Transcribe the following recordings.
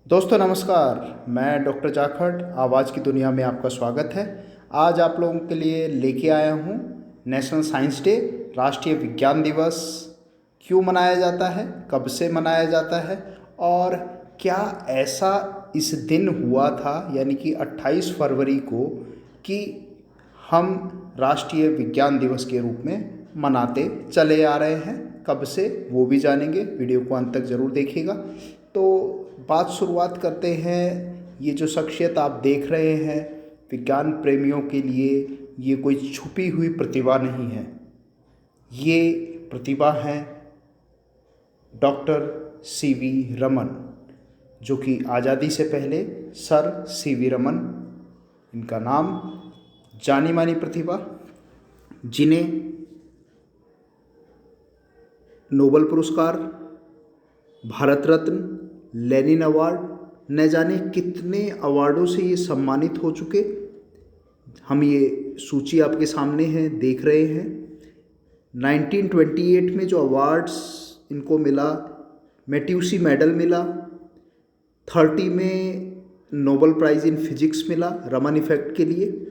दोस्तों नमस्कार, मैं डॉक्टर जाखड़ आवाज़ की दुनिया में आपका स्वागत है। आज आप लोगों के लिए लेके आया हूँ नेशनल साइंस डे, राष्ट्रीय विज्ञान दिवस क्यों मनाया जाता है, कब से मनाया जाता है और क्या ऐसा इस दिन हुआ था यानी कि 28 फरवरी को कि हम राष्ट्रीय विज्ञान दिवस के रूप में मनाते चले आ रहे हैं। कब से वो भी जानेंगे, वीडियो को अंत तक ज़रूर देखिएगा। तो बात शुरुआत करते हैं। ये जो शख्सियत आप देख रहे हैं, विज्ञान प्रेमियों के लिए ये कोई छुपी हुई प्रतिभा नहीं है। ये प्रतिभा है डॉक्टर सीवी रमन, जो कि आज़ादी से पहले सर सीवी रमन इनका नाम, जानी मानी प्रतिभा, जिन्हें नोबेल पुरस्कार, भारत रत्न, लेनिन अवार्ड, न जाने कितने अवार्डों से ये सम्मानित हो चुके। हम ये सूची आपके सामने है, देख रहे हैं। 1928 में जो अवार्ड्स इनको मिला, मैट्यूसी मेडल मिला, 30 में नोबेल प्राइज़ इन फिजिक्स मिला रमन इफेक्ट के लिए।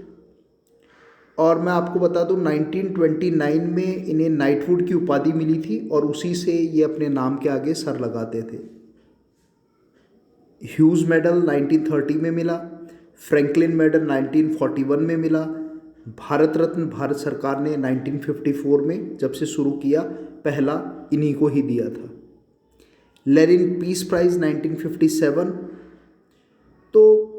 और मैं आपको बता दूं 1929 में इन्हें नाइटवुड की उपाधि मिली थी और उसी से ये अपने नाम के आगे सर लगाते थे। ह्यूज मेडल 1930 में मिला, फ्रैंकलिन मेडल 1941 में मिला, भारत रत्न भारत सरकार ने 1954 में जब से शुरू किया पहला इन्हीं को ही दिया था। Lenin peace prize 1957। तो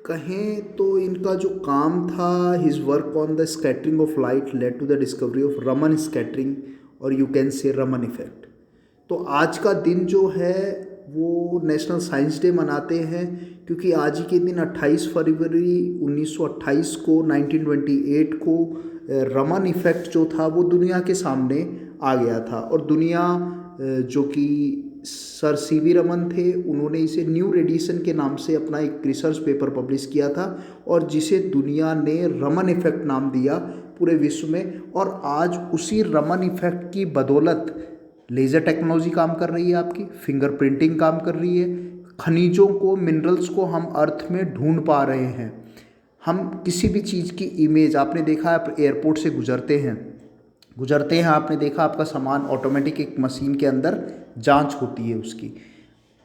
कहें तो इनका जो काम था, his work on the scattering of light led to the discovery of Raman scattering और you can say Raman effect. तो आज का दिन जो है वो नेशनल साइंस डे मनाते हैं क्योंकि आज ही के दिन 28 फरवरी 1928 को 1928 को रमन इफेक्ट जो था वो दुनिया के सामने आ गया था। और दुनिया जो कि सर सीवी रमन थे, उन्होंने इसे न्यू रेडिएशन के नाम से अपना एक रिसर्च पेपर पब्लिश किया था और जिसे दुनिया ने रमन इफेक्ट नाम दिया पूरे विश्व में। और आज उसी रमन इफेक्ट की बदौलत लेज़र टेक्नोलॉजी काम कर रही है, आपकी फिंगर प्रिंटिंग काम कर रही है, खनिजों को, मिनरल्स को हम अर्थ में ढूंढ पा रहे हैं। हम किसी भी चीज़ की इमेज, आपने देखा आप एयरपोर्ट से गुजरते हैं, आपने देखा आपका सामान ऑटोमेटिक एक मशीन के अंदर जांच होती है, उसकी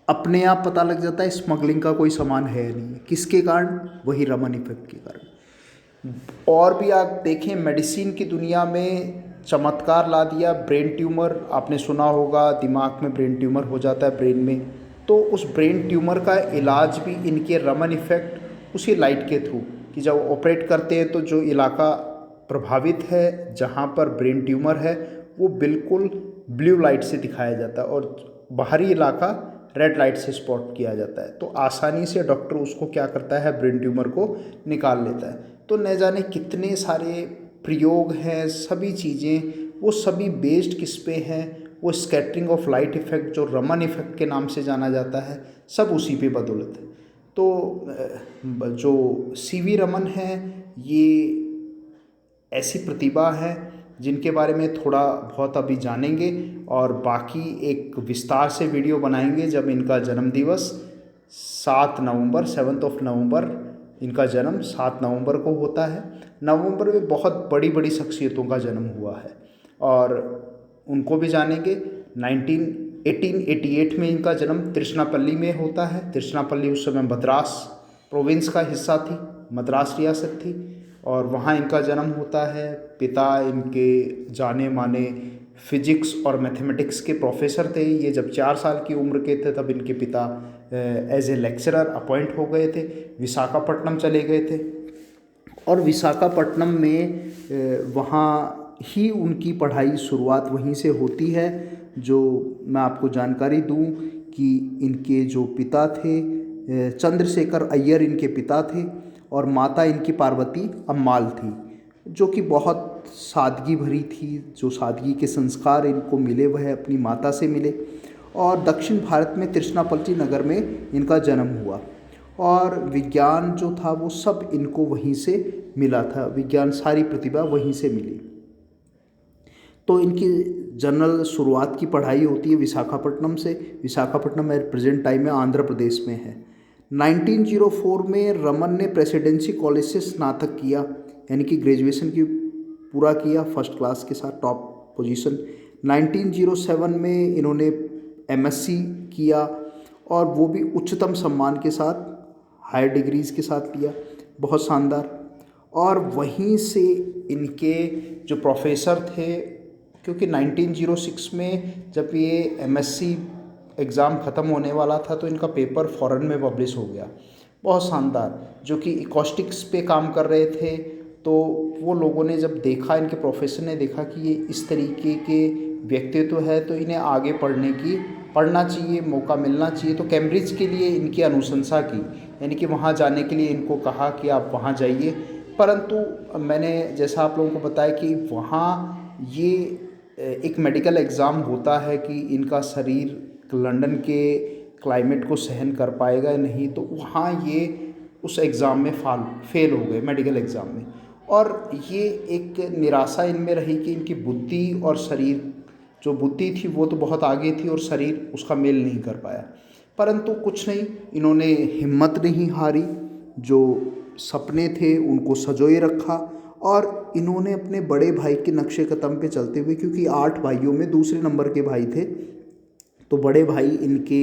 अपने आप पता लग जाता है स्मगलिंग का कोई सामान है नहीं है। किसके कारण? वही रमन इफेक्ट के कारण। और भी आप देखें, मेडिसिन की दुनिया में चमत्कार ला दिया। ब्रेन ट्यूमर आपने सुना होगा, दिमाग में ब्रेन ट्यूमर हो जाता है, ब्रेन में, तो उस ब्रेन ट्यूमर का इलाज भी इनके रमन इफेक्ट उसी लाइट के थ्रू, कि जब ऑपरेट करते हैं तो जो इलाका प्रभावित है, जहाँ पर ब्रेन ट्यूमर है, वो बिल्कुल ब्लू लाइट से दिखाया जाता है और बाहरी इलाका रेड लाइट से स्पॉट किया जाता है। तो आसानी से डॉक्टर उसको क्या करता है, ब्रेन ट्यूमर को निकाल लेता है। तो न जाने कितने सारे प्रयोग हैं, सभी चीज़ें, वो सभी बेस्ड किस पे हैं? वो स्कैटरिंग ऑफ लाइट इफेक्ट जो रमन इफेक्ट के नाम से जाना जाता है, सब उसी पे बदौलत है। तो जो सीवी रमन है, ये ऐसी प्रतिभा है जिनके बारे में थोड़ा बहुत अभी जानेंगे और बाकी एक विस्तार से वीडियो बनाएंगे जब इनका जन्म दिवस 7 नवंबर इनका जन्म 7 नवंबर को होता है। नवंबर में बहुत बड़ी बड़ी शख्सियतों का जन्म हुआ है और उनको भी जानेंगे। 1888 में इनका जन्म तिरुचिरापल्ली में होता है। तिरुचिरापल्ली उस समय मद्रास प्रोविंस का हिस्सा थी, मद्रास रियासत थी, और वहाँ इनका जन्म होता है। पिता इनके जाने माने फिजिक्स और मैथमेटिक्स के प्रोफेसर थे। ये जब 4 साल की उम्र के थे तब इनके पिता एज ए लेक्चरर अपॉइंट हो गए थे, विशाखापट्टनम चले गए थे और विशाखापट्टनम में वहाँ ही उनकी पढ़ाई शुरुआत वहीं से होती है। जो मैं आपको जानकारी दूं कि इनके जो पिता थे, चंद्रशेखर अय्यर इनके पिता थे और माता इनकी पार्वती अम्माल थी, जो कि बहुत सादगी भरी थी। जो सादगी के संस्कार इनको मिले वह अपनी माता से मिले। और दक्षिण भारत में तिरुचिरापल्ली नगर में इनका जन्म हुआ और विज्ञान जो था वो सब इनको वहीं से मिला था। विज्ञान सारी प्रतिभा वहीं से मिली। तो इनकी जनरल शुरुआत की पढ़ाई होती है विशाखापट्टनम से। विशाखापट्टनम एट प्रेजेंट टाइम में आंध्र प्रदेश में है। 1904 में रमन ने प्रेसिडेंसी कॉलेज से स्नातक किया, यानी कि ग्रेजुएशन की पूरा किया फर्स्ट क्लास के साथ, टॉप पोजीशन। 1907 में इन्होंने एमएससी किया और वो भी उच्चतम सम्मान के साथ, हायर डिग्रीज़ के साथ लिया, बहुत शानदार। और वहीं से इनके जो प्रोफेसर थे, क्योंकि 1906 में जब ये एमएससी एग्ज़ाम ख़त्म होने वाला था तो इनका पेपर फ़ॉरेन में पब्लिश हो गया, बहुत शानदार, जो कि इकोस्टिक्स पे काम कर रहे थे। तो वो लोगों ने जब देखा, इनके प्रोफेसर ने देखा कि ये इस तरीके के व्यक्तित्व है तो इन्हें आगे पढ़ना चाहिए, मौका मिलना चाहिए। तो कैम्ब्रिज के लिए इनकी अनुशंसा की, यानी कि वहाँ जाने के लिए इनको कहा कि आप वहाँ जाइए। परंतु मैंने जैसा आप लोगों को बताया कि वहाँ ये एक मेडिकल एग्ज़ाम होता है कि इनका शरीर लंदन के क्लाइमेट को सहन कर पाएगा या नहीं, तो वहाँ ये उस एग्ज़ाम में फेल हो गए, मेडिकल एग्ज़ाम में। और ये एक निराशा इनमें रही कि इनकी बुद्धि और शरीर, जो बुद्धि थी वो तो बहुत आगे थी और शरीर उसका मेल नहीं कर पाया। परंतु कुछ नहीं, इन्होंने हिम्मत नहीं हारी, जो सपने थे उनको संजोए रखा और इन्होंने अपने बड़े भाई के नक्शे कदम पे चलते हुए, क्योंकि 8 भाइयों में दूसरे नंबर के भाई थे, तो बड़े भाई इनके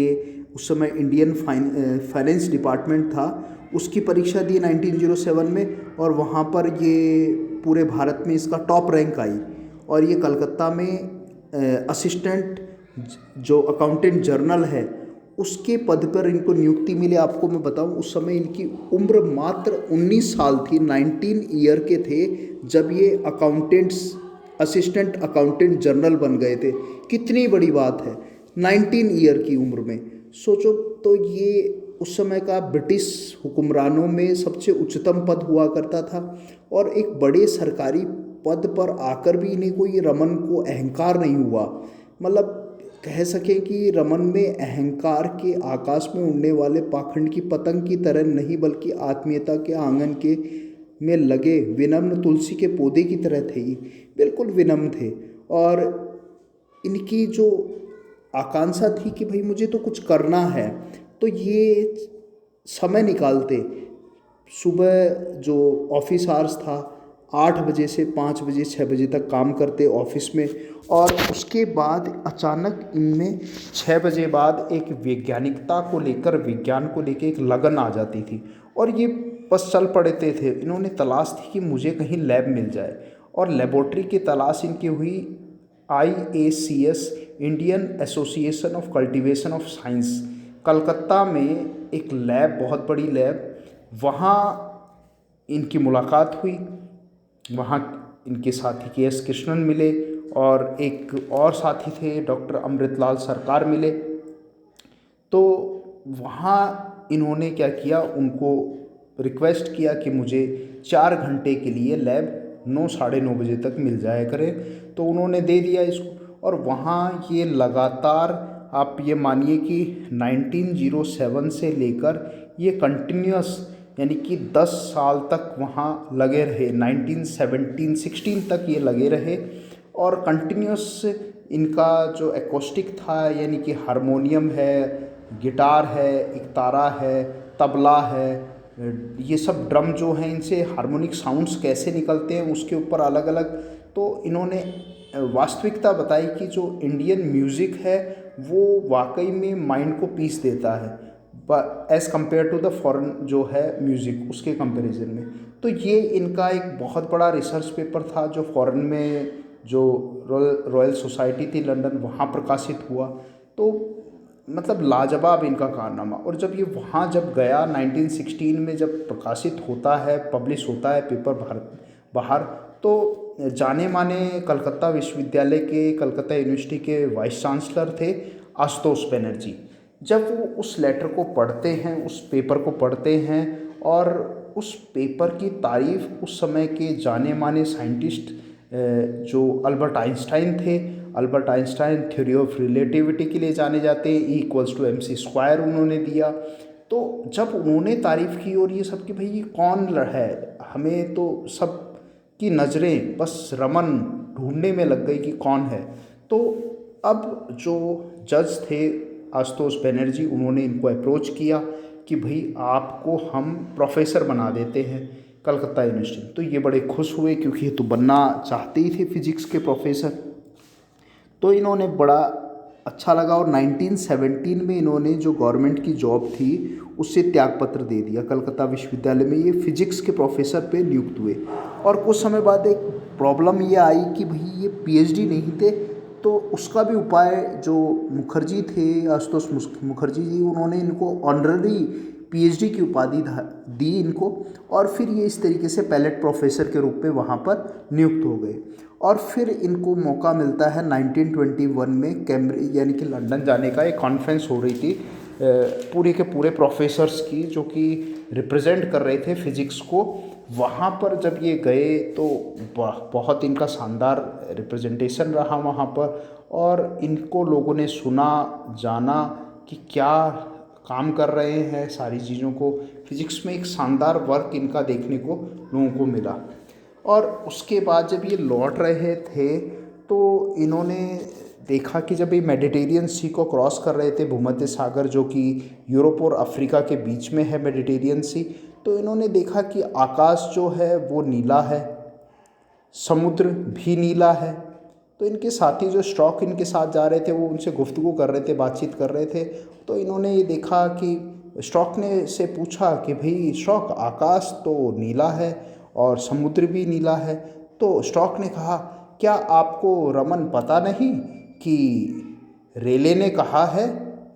उस समय इंडियन फाइनेंस डिपार्टमेंट था, उसकी परीक्षा दी 1907 में और वहाँ पर ये पूरे भारत में इसका टॉप रैंक आई। और ये कलकत्ता में असिस्टेंट जो अकाउंटेंट जनरल है उसके पद पर इनको नियुक्ति मिली। आपको मैं बताऊं, उस समय इनकी उम्र मात्र 19 साल थी, 19 ईयर के थे जब ये असिस्टेंट अकाउंटेंट जनरल बन गए थे। कितनी बड़ी बात है, 19 ईयर की उम्र में, सोचो। तो ये उस समय का ब्रिटिश हुक्मरानों में सबसे उच्चतम पद हुआ करता था और एक बड़े सरकारी पद पर आकर भी इन्हें कोई, रमन को अहंकार नहीं हुआ। मतलब कह सकें कि रमन में अहंकार के आकाश में उड़ने वाले पाखंड की पतंग की तरह नहीं, बल्कि आत्मीयता के आंगन के में लगे विनम्र तुलसी के पौधे की तरह थे। ये बिल्कुल विनम्र थे और इनकी जो आकांक्षा थी कि भाई मुझे तो कुछ करना है, तो ये समय निकालते, सुबह जो ऑफिस आवर्स था 8 बजे से 5 बजे 6 बजे तक काम करते ऑफिस में, और उसके बाद अचानक इनमें 6 बजे बाद एक वैज्ञानिकता को लेकर, विज्ञान को लेकर एक लगन आ जाती थी और ये बस चल पड़ते थे। इन्होंने तलाश थी कि मुझे कहीं लैब मिल जाए और लेबोरेटरी की तलाश इनकी हुई IACS, Indian association of cultivation of science, Calcutta में एक लैब, बहुत बड़ी लैब, वहाँ इनकी मुलाकात हुई। वहाँ इनके साथी KS कृष्णन मिले और एक और साथी थे डॉक्टर अमृतलाल सरकार मिले। तो वहाँ इन्होंने क्या किया, उनको रिक्वेस्ट किया कि मुझे 4 घंटे के लिए लैब 9 साढ़े 9 बजे तक मिल जाया करे, तो उन्होंने दे दिया इसको। और वहाँ ये लगातार, आप ये मानिए कि 1907 से लेकर ये कंटिन्यूस, यानी कि 10 साल तक वहाँ लगे रहे, 1916 तक ये लगे रहे और कंटिन्यूस इनका जो एक्रोस्टिक था, यानी कि हारमोनियम है, गिटार है, एक तारा है, तबला है, ये सब ड्रम जो हैं, इनसे हार्मोनिक साउंड्स कैसे निकलते हैं उसके ऊपर अलग अलग। तो इन्होंने वास्तविकता बताई कि जो इंडियन म्यूज़िक है वो वाकई में माइंड को पीस देता है as compare to the foreign जो है म्यूज़िक, उसके कंपैरिजन में। तो ये इनका एक बहुत बड़ा रिसर्च पेपर था जो फॉरेन में, जो रॉयल सोसाइटी थी लंदन, वहाँ प्रकाशित हुआ। तो मतलब लाजवाब इनका कारनामा। और जब ये वहाँ जब गया 1916 में, जब प्रकाशित होता है, पब्लिश होता है पेपर बाहर, तो जाने माने कलकत्ता विश्वविद्यालय के, कलकत्ता यूनिवर्सिटी के वाइस चांसलर थे आशुतोष बनर्जी। जब वो उस लेटर को पढ़ते हैं, उस पेपर को पढ़ते हैं और उस पेपर की तारीफ उस समय के जाने माने साइंटिस्ट जो अल्बर्ट आइंस्टाइन थे, Albert Einstein theory of relativity के लिए जाने जाते हैं, E=mc² उन्होंने दिया। तो जब उन्होंने तारीफ़ की और ये सब कि भाई ये कौन है, हमें तो सब की नज़रें बस रमन ढूंढने में लग गई कि कौन है। तो अब जो जज थे आशुतोष बनर्जी, उन्होंने इनको अप्रोच किया कि भाई आपको हम प्रोफेसर बना देते हैं कलकत्ता यूनिवर्सिटी। तो ये बड़े खुश हुए क्योंकि ये तो बनना चाहते ही थे फिजिक्स के प्रोफेसर। तो इन्होंने बड़ा अच्छा लगा और 1917 में इन्होंने जो गवर्नमेंट की जॉब थी उससे त्यागपत्र दे दिया। कलकत्ता विश्वविद्यालय में ये फिजिक्स के प्रोफेसर पे नियुक्त हुए। और कुछ समय बाद एक प्रॉब्लम ये आई कि भाई ये पीएचडी नहीं थे, तो उसका भी उपाय जो मुखर्जी थे, आशुतोष मुखर्जी जी, उन्होंने इनको ऑनररी पीएचडी की उपाधि दी इनको। और फिर ये इस तरीके से पैलेट प्रोफेसर के रूप में वहाँ पर नियुक्त हो गए। और फिर इनको मौका मिलता है 1921 में कैम्ब्रिज यानी कि लंदन जाने का। एक कॉन्फ्रेंस हो रही थी पूरे के पूरे प्रोफेसर्स की जो कि रिप्रेजेंट कर रहे थे फिजिक्स को। वहाँ पर जब ये गए तो बहुत इनका शानदार रिप्रेजेंटेशन रहा वहाँ पर, और इनको लोगों ने सुना जाना कि क्या काम कर रहे हैं सारी चीज़ों को। फिजिक्स में एक शानदार वर्क इनका देखने को लोगों को मिला। और उसके बाद जब ये लौट रहे थे तो इन्होंने देखा कि जब ये मेडिटेरियन सी को क्रॉस कर रहे थे, भूमध्य सागर जो कि यूरोप और अफ्रीका के बीच में है मेडिटेरियन सी, तो इन्होंने देखा कि आकाश जो है वो नीला है, समुद्र भी नीला है। तो इनके साथी जो स्टॉक इनके साथ जा रहे थे वो उनसे गुफ्तगू कर रहे थे, बातचीत कर रहे थे। तो इन्होंने ये देखा कि स्टॉक ने से पूछा कि भाई स्टॉक, आकाश तो नीला है और समुद्र भी नीला है। तो स्टॉक ने कहा, क्या आपको रमन पता नहीं कि रेले ने कहा है,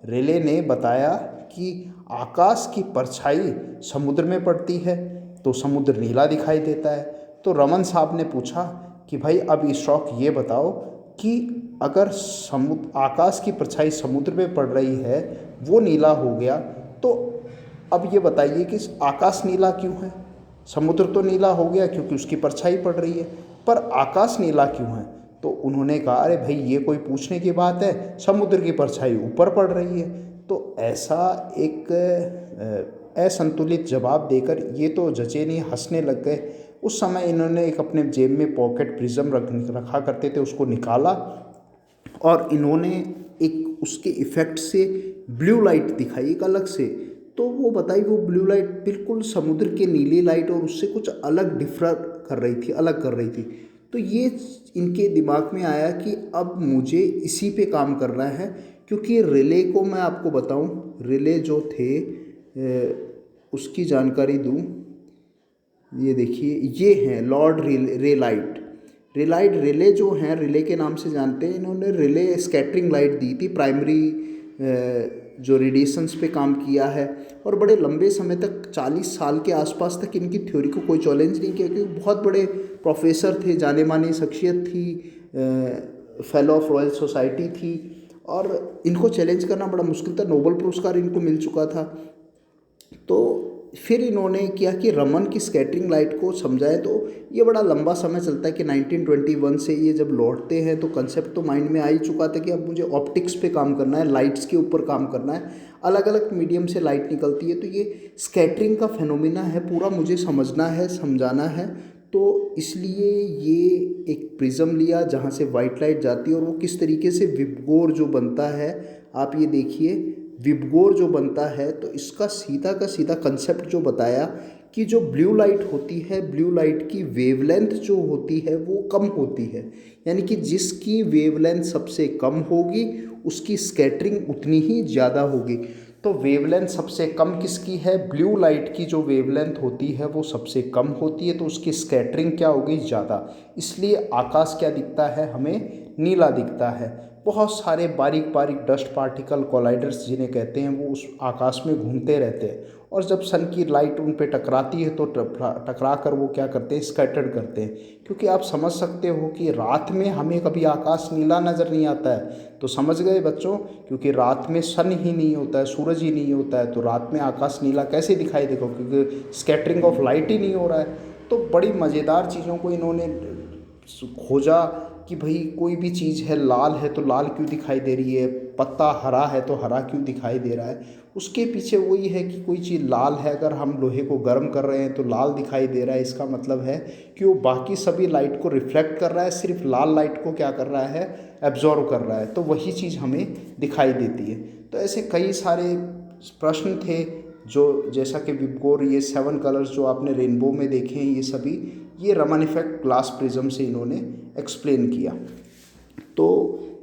रेले ने बताया कि आकाश की परछाई समुद्र में पड़ती है तो समुद्र नीला दिखाई देता है। तो रमन साहब ने पूछा कि भाई अब स्टॉक ये बताओ कि अगर आकाश की परछाई समुद्र में पड़ रही है, वो नीला हो गया, तो अब ये बताइए कि आकाश नीला क्यों है? समुद्र तो नीला हो गया क्योंकि उसकी परछाई पड़ रही है, पर आकाश नीला क्यों है? तो उन्होंने कहा, अरे भाई ये कोई पूछने की बात है, समुद्र की परछाई ऊपर पड़ रही है। तो ऐसा एक असंतुलित जवाब देकर ये तो जचे नहीं, हंसने लग गए। उस समय इन्होंने एक अपने जेब में पॉकेट प्रिज्म रखा करते थे, उसको निकाला और इन्होंने एक उसके इफ़ेक्ट से ब्लू लाइट दिखाई एक अलग से। तो वो बताई, वो ब्लू लाइट बिल्कुल समुद्र के नीली लाइट और उससे कुछ अलग डिफर कर रही थी, अलग कर रही थी। तो ये इनके दिमाग में आया कि अब मुझे इसी पे काम करना है, क्योंकि रिले को मैं आपको बताऊं, रिले जो थे उसकी जानकारी दूं, ये देखिए ये हैं लॉर्ड रेलाइट। रिले जो हैं, रिले के नाम से जानते हैं, इन्होंने रिले स्कैटरिंग लाइट दी थी, प्राइमरी जो रेडिएशंस पे काम किया है। और बड़े लंबे समय तक 40 साल के आसपास तक इनकी थ्योरी को कोई चैलेंज नहीं किया, क्योंकि बहुत बड़े प्रोफेसर थे, जाने मानी शख्सियत थी, फेलो ऑफ रॉयल सोसाइटी थी, और इनको चैलेंज करना बड़ा मुश्किल था। नोबेल पुरस्कार इनको मिल चुका था। तो फिर इन्होंने किया कि रमन की स्कैटरिंग लाइट को समझाए। तो ये बड़ा लंबा समय चलता है कि 1921 से ये जब लौटते हैं तो कंसेप्ट तो माइंड में आ ही चुका था कि अब मुझे ऑप्टिक्स पे काम करना है, लाइट्स के ऊपर काम करना है, अलग अलग मीडियम से लाइट निकलती है, तो ये स्कैटरिंग का फेनोमिना है, पूरा मुझे समझना है, समझाना है। तो इसलिए ये एक प्रिज्म लिया जहाँ से वाइट लाइट जाती है, और वो किस तरीके से विबगोर जो बनता है, आप ये देखिए विबगोर जो बनता है, तो इसका सीधा का सीधा कंसेप्ट जो बताया कि जो ब्लू लाइट होती है, ब्लू लाइट की वेवलेंथ जो होती है वो कम होती है, यानी कि जिसकी वेवलेंथ सबसे कम होगी उसकी स्कैटरिंग उतनी ही ज़्यादा होगी। तो वेवलेंथ सबसे कम किसकी है? ब्लू लाइट की जो वेवलेंथ होती है वो सबसे कम होती है, तो उसकी स्कैटरिंग क्या होगी? ज़्यादा। इसलिए आकाश क्या दिखता है हमें? नीला दिखता है। बहुत सारे बारीक बारीक डस्ट पार्टिकल, कोलाइडर्स जिन्हें कहते हैं, वो उस आकाश में घूमते रहते हैं, और जब सन की लाइट उन पे टकराती है तो टकरा कर वो क्या करते हैं? स्कैटर्ड करते हैं। क्योंकि आप समझ सकते हो कि रात में हमें कभी आकाश नीला नज़र नहीं आता है, तो समझ गए बच्चों, क्योंकि रात में सन ही नहीं होता है, सूरज ही नहीं होता है, तो रात में आकाश नीला कैसे दिखाई देगा? क्योंकि स्कैटरिंग ऑफ लाइट ही नहीं हो रहा है। तो बड़ी मज़ेदार चीज़ों को इन्होंने खोजा कि भाई कोई भी चीज़ है, लाल है तो लाल क्यों दिखाई दे रही है, पत्ता हरा है तो हरा क्यों दिखाई दे रहा है। उसके पीछे वही है कि कोई चीज़ लाल है, अगर हम लोहे को गर्म कर रहे हैं तो लाल दिखाई दे रहा है, इसका मतलब है कि वो बाकी सभी लाइट को रिफ्लेक्ट कर रहा है, सिर्फ लाल लाइट को क्या कर रहा है? एब्जॉर्व कर रहा है, तो वही चीज़ हमें दिखाई देती है। तो ऐसे कई सारे प्रश्न थे जो जैसा कि विबगोर, ये 7 कलर्स जो आपने रेनबो में देखे हैं, ये सभी ये रमन इफेक्ट ग्लास प्रिज्म से इन्होंने एक्सप्लेन किया। तो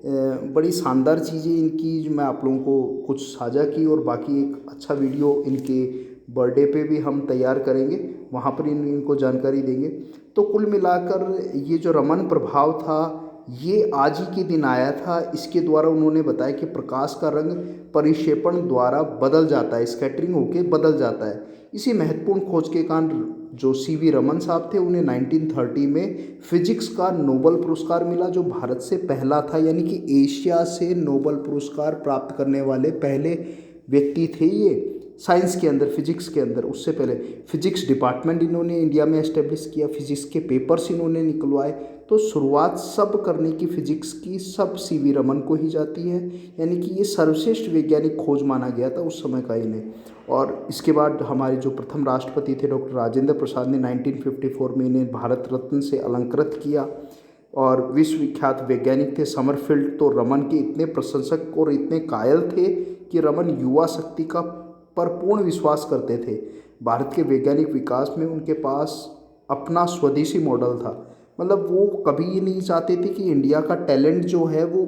बड़ी शानदार चीज़ें इनकी जो मैं आप लोगों को कुछ साझा की, और बाकी एक अच्छा वीडियो इनके बर्थडे पे भी हम तैयार करेंगे, वहाँ पर इनको जानकारी देंगे। तो कुल मिलाकर ये जो रमन प्रभाव था ये आज ही के दिन आया था। इसके द्वारा उन्होंने बताया कि प्रकाश का रंग परिक्षेपण द्वारा बदल जाता है, स्कैटरिंग होके बदल जाता है। इसी महत्वपूर्ण खोज के कारण जो सीवी रमन साहब थे उन्हें 1930 में फिजिक्स का नोबल पुरस्कार मिला, जो भारत से पहला था, यानी कि एशिया से नोबल पुरस्कार प्राप्त करने वाले पहले व्यक्ति थे ये साइंस के अंदर, फिजिक्स के अंदर। उससे पहले फिजिक्स डिपार्टमेंट इन्होंने इंडिया में एस्टेब्लिश किया, फिजिक्स के पेपर्स इन्होंने निकलवाए। तो शुरुआत सब करने की फिजिक्स की सब सीवी रमन को ही जाती है, यानी कि ये सर्वश्रेष्ठ वैज्ञानिक खोज माना गया था उस समय का इन्हें। और इसके बाद हमारे जो प्रथम राष्ट्रपति थे डॉक्टर राजेंद्र प्रसाद ने 1954 में इन्हें भारत रत्न से अलंकृत किया। और विश्वविख्यात वैज्ञानिक थे समरफील्ड, तो रमन के इतने प्रशंसक और इतने कायल थे कि रमन युवा शक्ति का पर पूर्ण विश्वास करते थे। भारत के वैज्ञानिक विकास में उनके पास अपना स्वदेशी मॉडल था, मतलब वो कभी ये नहीं चाहते थे कि इंडिया का टैलेंट जो है वो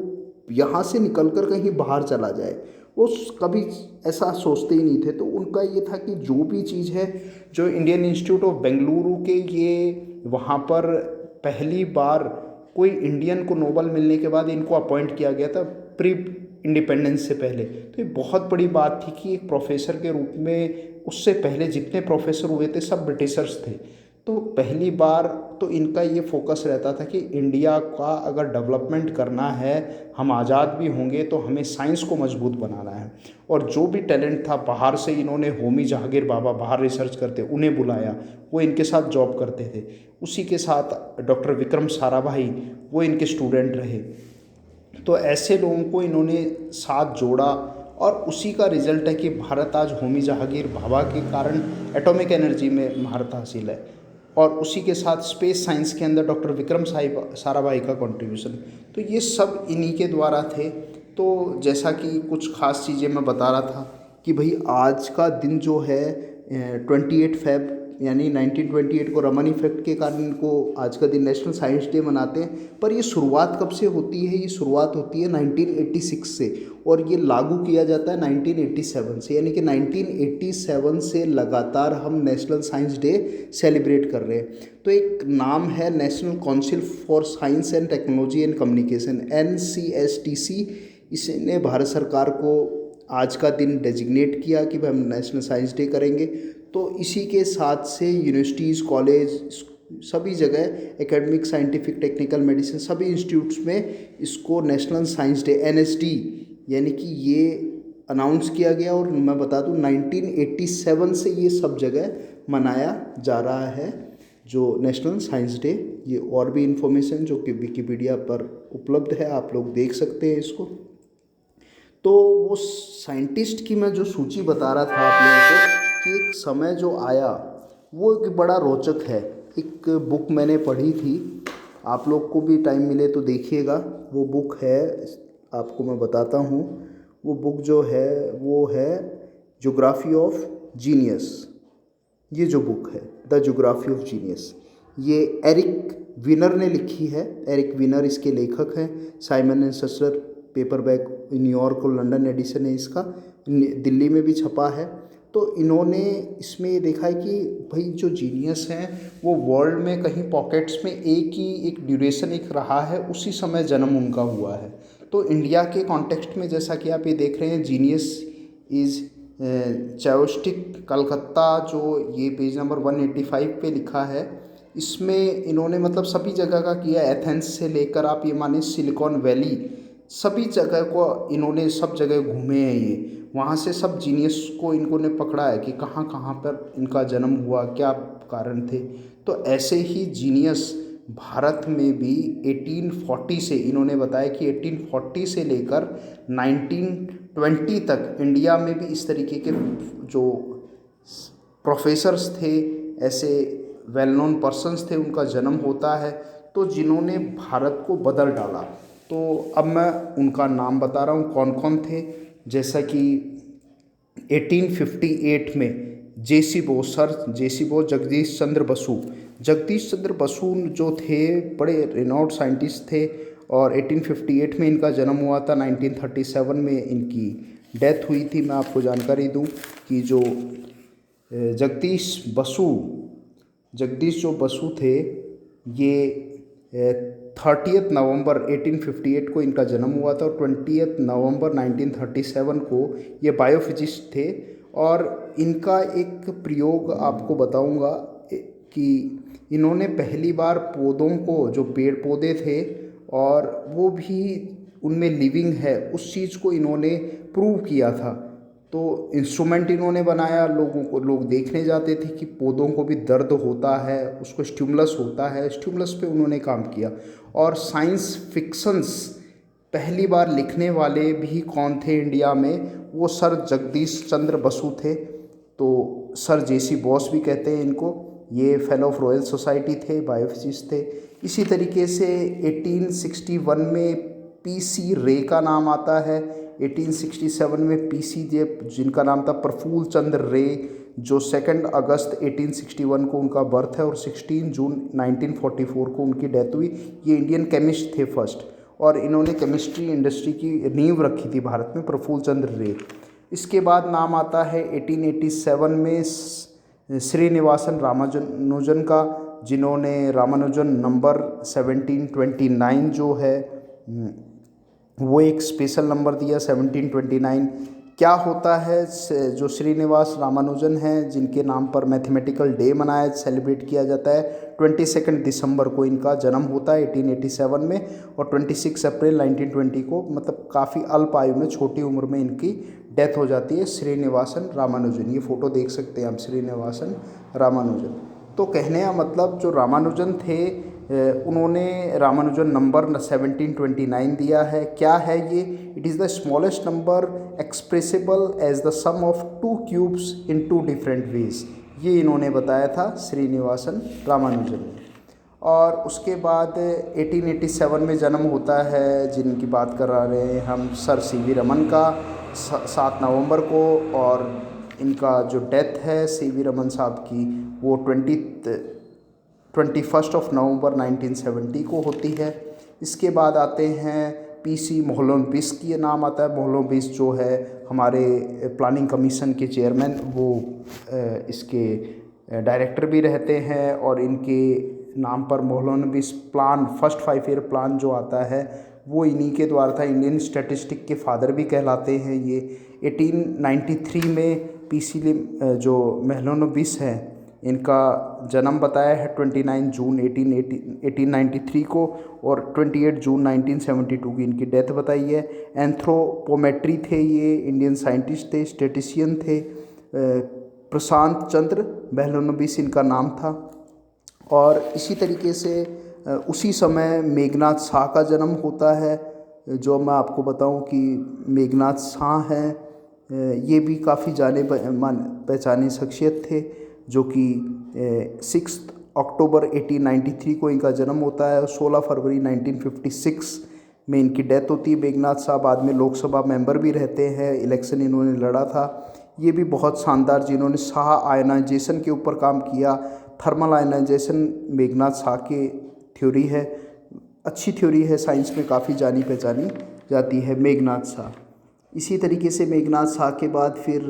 यहाँ से निकलकर कहीं बाहर चला जाए, वो कभी ऐसा सोचते ही नहीं थे। तो उनका ये था कि जो भी चीज़ है, जो इंडियन इंस्टीट्यूट ऑफ बेंगलुरु के ये वहाँ पर पहली बार कोई इंडियन को नोबल मिलने के बाद इनको अपॉइंट किया गया था प्री इंडिपेंडेंस से पहले। तो ये बहुत बड़ी बात थी कि एक प्रोफेसर के रूप में, उससे पहले जितने प्रोफेसर हुए थे सब ब्रिटिशर्स थे। तो पहली बार तो इनका ये फोकस रहता था कि इंडिया का अगर डेवलपमेंट करना है, हम आज़ाद भी होंगे तो हमें साइंस को मजबूत बनाना है। और जो भी टैलेंट था बाहर से, इन्होंने होमी जहांगीर बाबा बाहर रिसर्च करते, उन्हें बुलाया, वो इनके साथ जॉब करते थे। उसी के साथ डॉक्टर विक्रम साराभाई, वो इनके स्टूडेंट रहे। तो ऐसे लोगों को इन्होंने साथ जोड़ा, और उसी का रिजल्ट है कि भारत आज होमी जहांगीर बाबा के कारण एटॉमिक एनर्जी में महारत हासिल है। और उसी के साथ स्पेस साइंस के अंदर डॉक्टर विक्रम साराभाई का कंट्रीब्यूशन, तो ये सब इन्हीं के द्वारा थे। तो जैसा कि कुछ खास चीज़ें मैं बता रहा था कि भाई आज का दिन जो है 28 फेब यानी 1928 को रमन इफेक्ट के कारण इनको आज का दिन नेशनल साइंस डे मनाते हैं। पर ये शुरुआत कब से होती है? ये शुरुआत होती है 1986 से, और ये लागू किया जाता है 1987 से, यानी कि 1987 से लगातार हम नेशनल साइंस डे सेलिब्रेट कर रहे हैं। तो एक नाम है national council for science and technology and communication, NCSTC, इसने भारत सरकार को आज का दिन डेजिग्नेट किया कि भाई हम नेशनल साइंस डे करेंगे। तो इसी के साथ से यूनिवर्सिटीज़, कॉलेज, सभी जगह एकेडमिक, साइंटिफिक, टेक्निकल, मेडिसिन, सभी इंस्टीट्यूट्स में इसको नेशनल साइंस डे NSD यानी कि ये अनाउंस किया गया। और मैं बता दूं 1987 से ये सब जगह मनाया जा रहा है जो नेशनल साइंस डे। ये और भी इन्फॉर्मेशन जो कि विकिपीडिया पर उपलब्ध है, आप लोग देख सकते हैं इसको। तो वो साइंटिस्ट की मैं जो सूची बता रहा था आप लोगों को कि एक समय जो आया वो एक बड़ा रोचक है। एक बुक मैंने पढ़ी थी, आप लोग को भी टाइम मिले तो देखिएगा। वो बुक है, आपको मैं बताता हूँ, वो बुक जो है वो है ज्योग्राफी ऑफ जीनियस। ये जो बुक है द ज्योग्राफी ऑफ जीनियस, ये एरिक विनर ने लिखी है। एरिक विनर इसके लेखक हैं। Simon and Schuster paperback, New York और लंदन एडिशन है इसका, दिल्ली में भी छपा है। तो इन्होंने इसमें ये देखा है कि भाई जो जीनियस हैं वो वर्ल्ड में कहीं पॉकेट्स में एक ही एक ड्यूरेशन एक रहा है, उसी समय जन्म उनका हुआ है। तो इंडिया के कॉन्टेक्स्ट में जैसा कि आप ये देख रहे हैं, जीनियस इज़ चायोस्टिक कलकत्ता, जो ये पेज नंबर 185 पे लिखा है। इसमें इन्होंने मतलब सभी जगह का किया, एथेंस से लेकर आप ये माने सिलिकॉन वैली, सभी जगह को इन्होंने सब जगह घूमे हैं। ये वहाँ से सब जीनियस को इनको ने पकड़ा है कि कहाँ कहाँ पर इनका जन्म हुआ, क्या कारण थे। तो ऐसे ही जीनियस भारत में भी 1840 से, इन्होंने बताया कि 1840 से लेकर 1920 तक इंडिया में भी इस तरीके के जो प्रोफेसर्स थे, ऐसे वेल नोन पर्सन्स थे, उनका जन्म होता है, तो जिन्होंने भारत को बदल डाला। तो अब मैं उनका नाम बता रहा हूँ कौन कौन थे। जैसा कि 1858 में जेसी बोस, सर जेसी बोस, जगदीश चंद्र बसु जो थे बड़े रिनॉल्ड साइंटिस्ट थे, और 1858 में इनका जन्म हुआ था। 1937 में इनकी डेथ हुई थी। मैं आपको जानकारी दूं कि जो जगदीश जो बसु थे, ये 30 नवंबर 1858 को इनका जन्म हुआ था, और 20 नवंबर 1937 को ये बायोफिजिस्ट थे। और इनका एक प्रयोग आपको बताऊंगा कि इन्होंने पहली बार पौधों को, जो पेड़ पौधे थे और वो भी उनमें लिविंग है, उस चीज़ को इन्होंने प्रूव किया था। तो इंस्ट्रूमेंट इन्होंने बनाया, लोग देखने जाते थे कि पौधों को भी दर्द होता है, उसको स्टिमुलस होता है, स्टिमुलस पे उन्होंने काम किया। और साइंस फिक्शंस पहली बार लिखने वाले भी कौन थे इंडिया में, वो सर जगदीश चंद्र बसु थे। तो सर जेसी बॉस भी कहते हैं इनको। ये फेलो ऑफ रॉयल सोसाइटी थे, बायोफिजिस्ट थे। इसी तरीके से 1861 में पीसी रे का नाम आता है। 1867 में पीसी जिनका नाम था प्रफुल्ल चंद्र रे, जो 2 अगस्त 1861 को उनका बर्थ है, और 16 जून 1944 को उनकी डेथ हुई। ये इंडियन केमिस्ट थे फर्स्ट, और इन्होंने केमिस्ट्री इंडस्ट्री की नींव रखी थी भारत में, प्रफुल्ल चंद्र रे। इसके बाद नाम आता है 1887 में श्रीनिवासन रामानुजन का, जिन्होंने रामानुजन नंबर 1729 जो है वो एक स्पेशल नंबर दिया, 1729। क्या होता है, जो श्रीनिवास रामानुजन हैं, जिनके नाम पर मैथमेटिकल डे मनाया सेलिब्रेट किया जाता है, 22 दिसंबर को इनका जन्म होता है 1887 में, और 26 अप्रैल 1920 को, मतलब काफ़ी अल्प आयु में, छोटी उम्र में इनकी डेथ हो जाती है। श्रीनिवासन रामानुजन, ये फ़ोटो देख सकते हैं आप, श्रीनिवासन रामानुजन। तो कहने का मतलब जो रामानुजन थे, उन्होंने रामानुजन नंबर 1729 दिया है। क्या है ये? It is the smallest number expressible as the sum of 2 cubes in 2 different ways, ये इन्होंने बताया था श्रीनिवासन रामानुजन ने। और उसके बाद 1887 में जन्म होता है, जिनकी बात कर रहे हैं हम, सर सीवी रमन का, 7 नवंबर को। और इनका जो डेथ है सीवी रमन साहब की, वो 21 नवंबर 1970 को होती है। इसके बाद आते हैं पीसी मोहलनोबिस की नाम आता है। मोहलनोबिस जो है हमारे प्लानिंग कमीशन के चेयरमैन, वो इसके डायरेक्टर भी रहते हैं, और इनके नाम पर मोहलनोबिस प्लान, फर्स्ट 5 ईयर प्लान जो आता है वो इन्हीं के द्वारा था। इंडियन स्टैटिस्टिक के फादर भी कहलाते हैं ये। 1893 में पीसी जो मोहलनोबिस हैं, इनका जन्म बताया है 29 जून 1893 को, और 28 जून 1972 की इनकी डेथ बताई है। एंथ्रोपोमेट्री थे ये, इंडियन साइंटिस्ट थे, स्टेटिशियन थे। प्रशांत चंद्र मोहलनोबिस इनका नाम था। और इसी तरीके से उसी समय मेघनाथ शाह का जन्म होता है। जो मैं आपको बताऊं कि मेघनाथ शाह हैं, ये भी काफ़ी जाने पहचाने शख्सियत थे, जो कि 6 अक्टूबर 1893 को इनका जन्म होता है, और 16 फरवरी 1956 में इनकी डेथ होती है। मेघनाथ शाह बाद में लोकसभा मेंबर भी रहते हैं, इलेक्शन इन्होंने लड़ा था। ये भी बहुत शानदार, जिन्होंने शाह आयनाइजेशन के ऊपर काम किया। थर्मल आयनाइजेशन मेघनाथ शाह की थ्योरी है, अच्छी थ्योरी है, साइंस में काफ़ी जानी पहचानी जाती है मेघनाथ शाह। इसी तरीके से मेघनाथ शाह के बाद फिर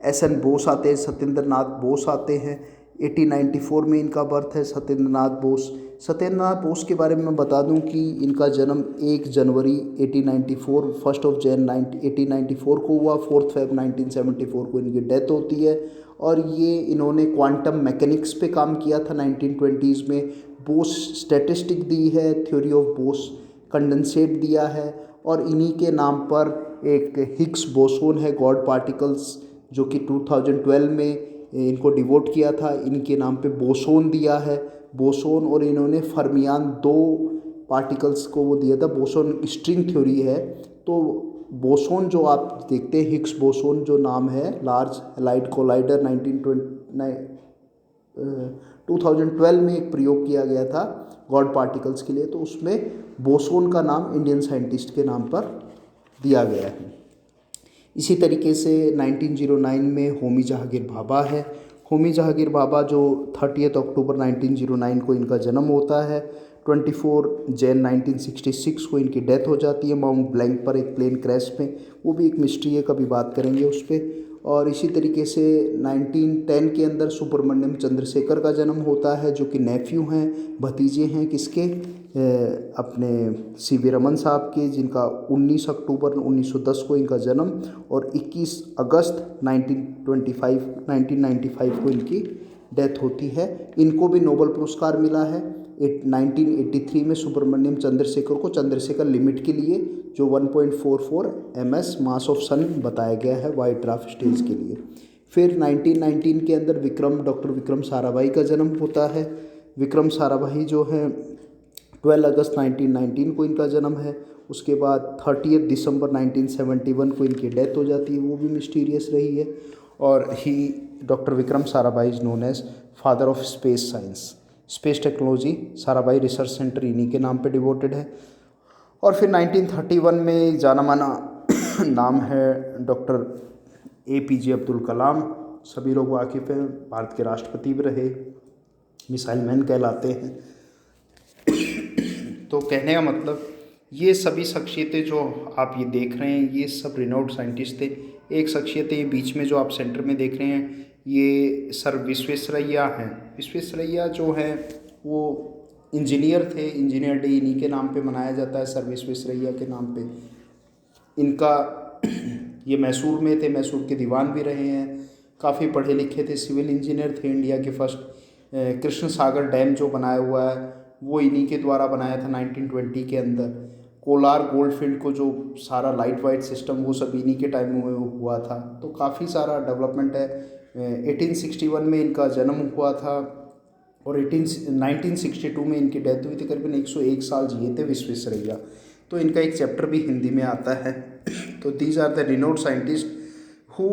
SN बोस आते हैं, सत्येंद्र नाथ बोस आते हैं। 1894 में इनका बर्थ है, सत्येंद्र नाथ बोस। सत्येंद्र नाथ बोस के बारे में मैं बता दूं कि इनका जन्म 1 जनवरी 1894, 1 जनवरी 1894 को हुआ। 4 फरवरी 1974 को इनकी डेथ होती है। और ये इन्होंने क्वांटम मैकेनिक्स पे काम किया था 1920s में। बोस स्टैटिस्टिक दी है, थ्योरी ऑफ बोस कंडेंसेट दिया है, और इन्हीं के नाम पर एक हिग्स बोसोन है, गॉड पार्टिकल्स, जो कि 2012 में इनको डिवोट किया था। इनके नाम पे बोसोन दिया है, बोसोन। और इन्होंने फर्मियान 2 पार्टिकल्स को वो दिया था। बोसोन स्ट्रिंग थ्योरी है, तो बोसोन जो आप देखते हैं, हिग्स बोसोन जो नाम है, लार्ज हैलाइड कोलाइडर 2012 में एक प्रयोग किया गया था गॉड पार्टिकल्स के लिए, तो उसमें बोसोन का नाम इंडियन साइंटिस्ट के नाम पर दिया गया है। इसी तरीके से 1909 में होमी जहांगीर भाभा है। होमी जहांगीर भाभा जो 30 अक्टूबर 1909 को इनका जन्म होता है। 24 जैन 1966 को इनकी डेथ हो जाती है माउंट ब्लैंक पर एक प्लेन क्रैश में। वो भी एक मिस्ट्री है, कभी बात करेंगे उस पर। और इसी तरीके से 1910 के अंदर सुब्रमण्यम चंद्रशेखर का जन्म होता है, जो कि नेफ्यू हैं, भतीजे हैं किसके, अपने सीवी रमन साहब के, जिनका 19 अक्टूबर 1910 को इनका जन्म और 21 अगस्त 1995 को इनकी डेथ होती है। इनको भी नोबेल पुरस्कार मिला है 1983 में सुब्रमण्यम चंद्रशेखर को, चंद्रशेखर लिमिट के लिए, जो 1.44 ms मास ऑफ सन बताया गया है वाइट ड्वार्फ स्टेज के लिए। फिर 1919 के अंदर डॉक्टर विक्रम साराभाई का जन्म होता है। विक्रम साराभाई जो है 12 अगस्त 1919 को इनका जन्म है। उसके बाद 30 दिसंबर 1971 को इनकी डेथ हो जाती है, वो भी मिस्टीरियस रही है। और doctor Vikram Sarabhai is known as father of space science, space technology Sarabhai research centre इन्हीं के नाम पे डिवोटेड है। और फिर 1931 में जाना माना नाम है डॉक्टर APJ अब्दुल कलाम, सभी लोग वाकिफ़ हैं, भारत के राष्ट्रपति भी रहे, मिसाइल मैन कहलाते हैं। तो कहने का मतलब ये सभी शख्सियतें जो आप ये देख रहे हैं ये सब रिनोल्ड साइंटिस्ट थे। एक शख्सियत ये बीच में जो आप सेंटर में देख रहे हैं ये सर विश्वेश्वरैया हैं। विश्वेश्वरैया जो हैं वो इंजीनियर थे, इंजीनियर डे इन्हीं के नाम पे मनाया जाता है, सर विश्वेश्वरैया के नाम पे। इनका ये मैसूर में थे, मैसूर के दीवान भी रहे हैं, काफ़ी पढ़े लिखे थे, सिविल इंजीनियर थे। इंडिया के फर्स्ट कृष्ण सागर डैम जो बनाया हुआ है वो इन्हीं के द्वारा बनाया था 1920 के अंदर। कोलार गोल्डफील्ड को जो सारा लाइट वाइट सिस्टम वो सब इन्हीं के टाइम में हुआ था। तो काफ़ी सारा डेवलपमेंट है। 1861 में इनका जन्म हुआ था और 1962 में इनकी डेथ हुई थी। करीबन 101 साल जिए थे विश्वेश्वरैया। तो इनका एक चैप्टर भी हिंदी में आता है। तो these are the renowned scientist who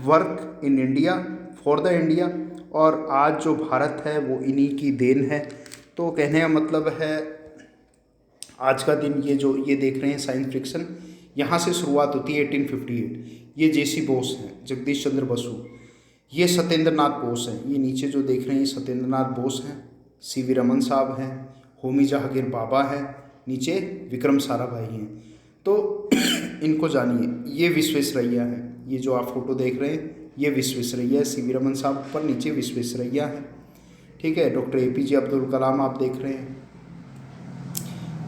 work in India for the India, और आज जो भारत है वो इन्हीं की देन है। तो कहने का मतलब है आज का दिन ये देख रहे हैं साइंस फिक्शन, यहाँ से शुरुआत होती है 1858। ये JC बोस हैं, जगदीश चंद्र बसु, ये सत्येंद्र नाथ बोस हैं, ये नीचे जो देख रहे हैं ये सत्येंद्र नाथ बोस हैं, CV रमन साहब हैं, होमी जहांगीर भाभा हैं, नीचे विक्रम साराभाई हैं। तो इनको जानिए। ये विश्वेश्वरैया हैं, ये जो आप फोटो देख रहे हैं ये विश्वेश्वरैया है, CV रमन साहब पर नीचे विश्वेश्वरैया हैं, ठीक है। डॉक्टर APJ अब्दुल कलाम आप देख रहे हैं।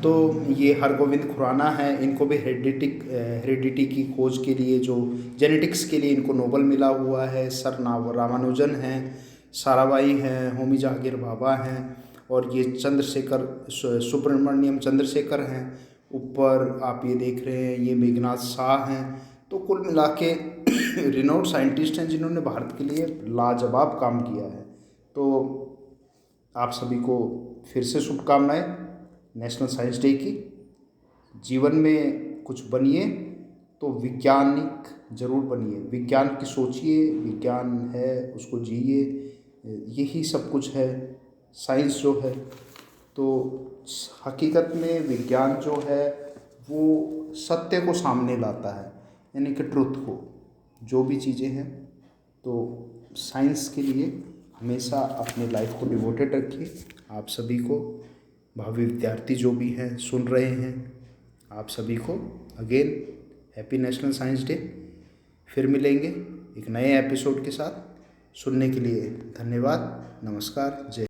तो ये हरगोविंद खुराना है, इनको भी हेरिडिटी की खोज के लिए, जो जेनेटिक्स के लिए इनको नोबेल मिला हुआ है। सर रामानुजन हैं, साराभाई हैं, होमी जहांगीर भाभा हैं, और ये सुब्रमण्यम चंद्रशेखर हैं। ऊपर आप ये देख रहे हैं ये मेघनाथ शाह हैं। तो कुल मिला के रिनोड साइंटिस्ट हैं जिन्होंने भारत के लिए लाजवाब काम किया है। तो आप सभी को फिर से शुभकामनाएं नेशनल साइंस डे की। जीवन में कुछ बनिए तो वैज्ञानिक जरूर बनिए, विज्ञान की सोचिए, विज्ञान है उसको जिए, यही सब कुछ है साइंस जो है। तो हकीकत में विज्ञान जो है वो सत्य को सामने लाता है, यानी कि ट्रुथ को, जो भी चीज़ें हैं। तो साइंस के लिए हमेशा अपनी लाइफ को डिवोटेड रखिए। आप सभी को, भावी विद्यार्थी जो भी हैं सुन रहे हैं, आप सभी को again happy national science day. फिर मिलेंगे एक नए एपिसोड के साथ। सुनने के लिए धन्यवाद। नमस्कार। जय।